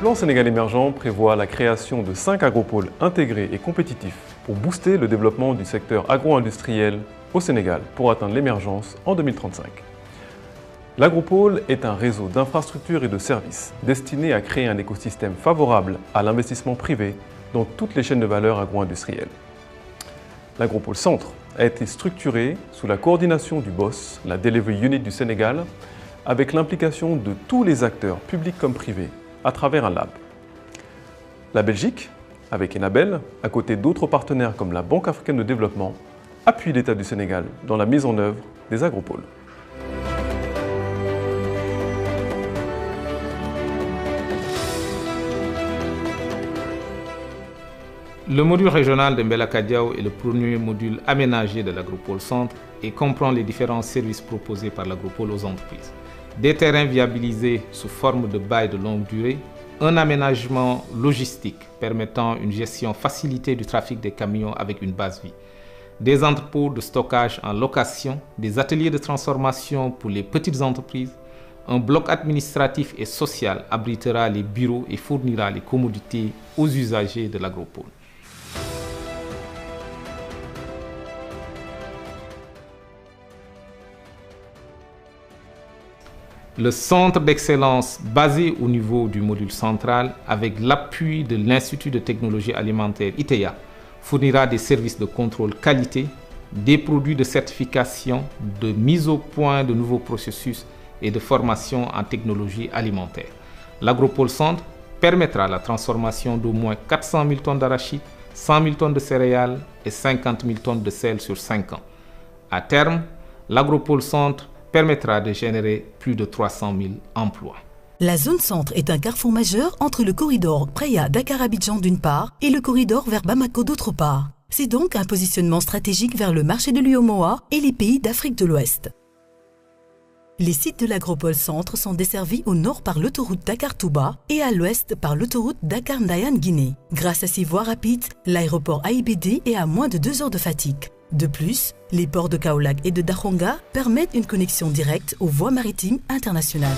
plan Sénégal émergent prévoit la création de 5 agropoles intégrés et compétitifs pour booster le développement du secteur agro-industriel au Sénégal pour atteindre l'émergence en 2035. L'agropole est un réseau d'infrastructures et de services destiné à créer un écosystème favorable à l'investissement privé dans toutes les chaînes de valeur agro-industrielles. L'agropole Centre a été structuré sous la coordination du BOSS, la Delivery Unit du Sénégal, avec l'implication de tous les acteurs, publics comme privés, à travers un lab. La Belgique, avec Enabel, à côté d'autres partenaires comme la Banque africaine de développement, appuie l'État du Sénégal dans la mise en œuvre des agropoles. Le module régional de Mbelakadiao est le premier module aménagé de l'agropole Centre et comprend les différents services proposés par l'agropole aux entreprises. Des terrains viabilisés sous forme de bail de longue durée, un aménagement logistique permettant une gestion facilitée du trafic des camions avec une base vie, des entrepôts de stockage en location, des ateliers de transformation pour les petites entreprises, un bloc administratif et social abritera les bureaux et fournira les commodités aux usagers de l'agropole. Le centre d'excellence basé au niveau du module central avec l'appui de l'Institut de technologie alimentaire ITEA fournira des services de contrôle qualité, des produits de certification, de mise au point de nouveaux processus et de formation en technologie alimentaire. L'agropole Centre permettra la transformation d'au moins 400 000 tonnes d'arachide, 100 000 tonnes de céréales et 50 000 tonnes de sel sur 5 ans. À terme, l'agropole Centre permettra de générer plus de 300 000 emplois. La zone centre est un carrefour majeur entre le corridor Praia-Dakar-Abidjan d'une part et le corridor vers Bamako d'autre part. C'est donc un positionnement stratégique vers le marché de l'UEMOA et les pays d'Afrique de l'Ouest. Les sites de l'agropole Centre sont desservis au nord par l'autoroute Dakar-Touba et à l'ouest par l'autoroute Dakar-Ndayan-Guinée. Grâce à ces voies rapides, l'aéroport AIBD est à moins de 2 heures de fatigue. De plus, les ports de Kaolack et de Dakhonga permettent une connexion directe aux voies maritimes internationales.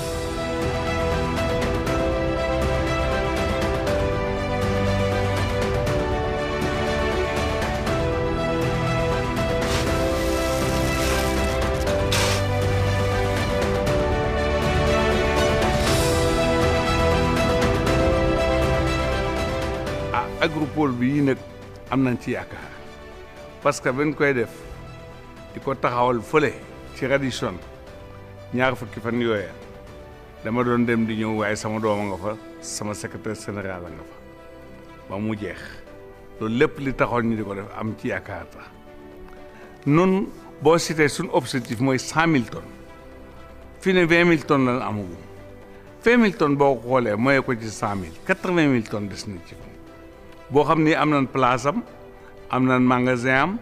Agropole bi nag am nañ ci yaakaar parce que ben koy def di ko taxawal fële ci Radisson ñaar fukki fan yooya dama doon dem di ñëw waaye sama dooma nga fa sama secrétaire général nga fa ba mu jeex loolu lépp li taxoon ñu di ko def am ci yaakaar ta nun boo cité suñ objectif mooy 100 000 tonnes fi ne 20 000 tonnes lan amagu 20 000 tonnes boo ko xoolee mooy ko ci 100 000 80 000 tonnes des na ci boo xam ni am nañ place am nañ magasin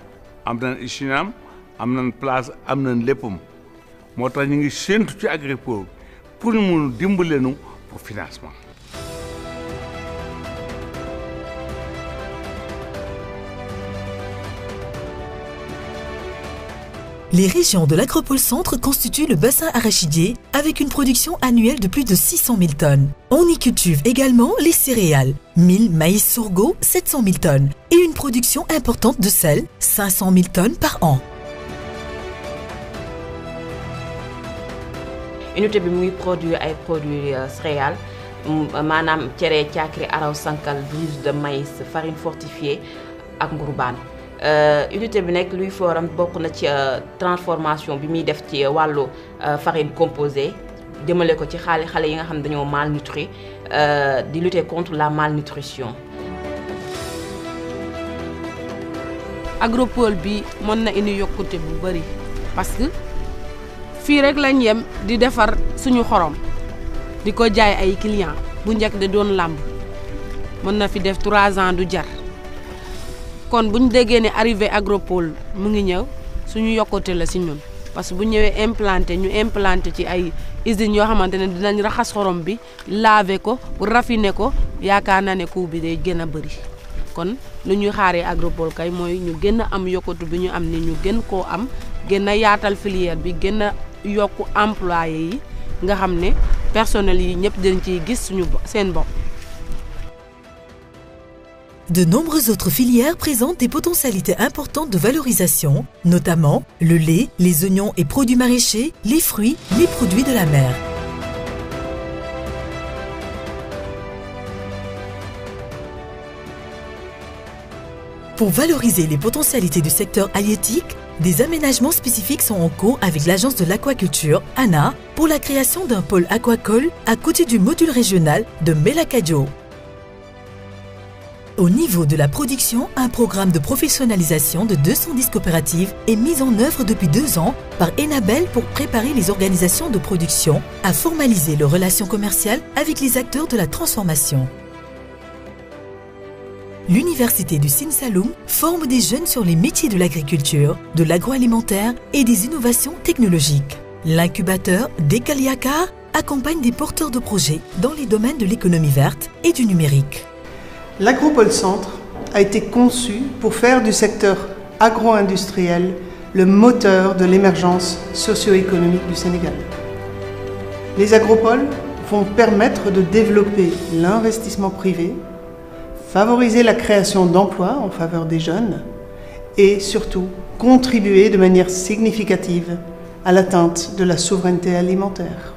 am nañ usine am nañ place am nañ léppam moo tax ñu ngi séentu ci Agropole pour ñu mun dimbale nu pour financement. Les régions de l'agropole Centre constituent le bassin arachidier avec une production annuelle de plus de 600 000 tonnes. On y cultive également les céréales, mil, maïs, sorgho, 700 000 tonnes et une production importante de sel, 500 000 tonnes par an. Unité bi muy produire ay produits céréales maanaam cere caakri araw sankal brise de maïs farine fortifiée ak ngurubaan. Unité bi nekk luy forum bokk na ci transformation bi muy def ci wàllu farine composée jëmale ko ci xale yi nga xam dañoo malnutri di lutter contre la malnutrition. Agropole bi mën na indi yokkute bu bari parce que fii rek lañ yem di defar suñu xorom di ko jaay ay clients bu njëkk de doon làmb mën na fi def 3 ans du jar. kon buñ déggee ne arrivé Agropole mu ngi ñëw suñu yokkute la si ñun parce que bu ñëwee implanté ci ay usines yoo xamante ne dinañ raxas xorom bi laver ko pour raffiner ko yaakaar naa ne coût bi day gën a bëri kon lu ñuy xaaree Agropole kay mooy ñu gën a am yokkute bi ñu am ni ñu gën koo am gën a yaatal filière bi gën a yokku employé yi nga xam ne personnel yi ñëpp dañ ciy gis suñu seen bopp De nombreuses autres filières présentent des potentialités importantes de valorisation, notamment le lait, les oignons et produits maraîchers, les fruits, les produits de la mer. Pour valoriser les potentialités du secteur halieutique, des aménagements spécifiques sont en cours avec l'Agence de l'aquaculture, ANA, pour la création d'un pôle aquacole à côté du module régional de Melakadio. Au niveau de la production, un programme de professionnalisation de 210 coopératives est mis en œuvre depuis 2 ans par Enabel pour préparer les organisations de production à formaliser leurs relations commerciales avec les acteurs de la transformation. L'Université du Sine Saloum forme des jeunes sur les métiers de l'agriculture, de l'agroalimentaire et des innovations technologiques. L'incubateur Dekaliakar accompagne des porteurs de projets dans les domaines de l'économie verte et du numérique. L'Agropole Centre a été conçu pour faire du secteur agro-industriel le moteur de l'émergence socio-économique du Sénégal. Les agropoles vont permettre de développer l'investissement privé, favoriser la création d'emplois en faveur des jeunes et surtout contribuer de manière significative à l'atteinte de la souveraineté alimentaire.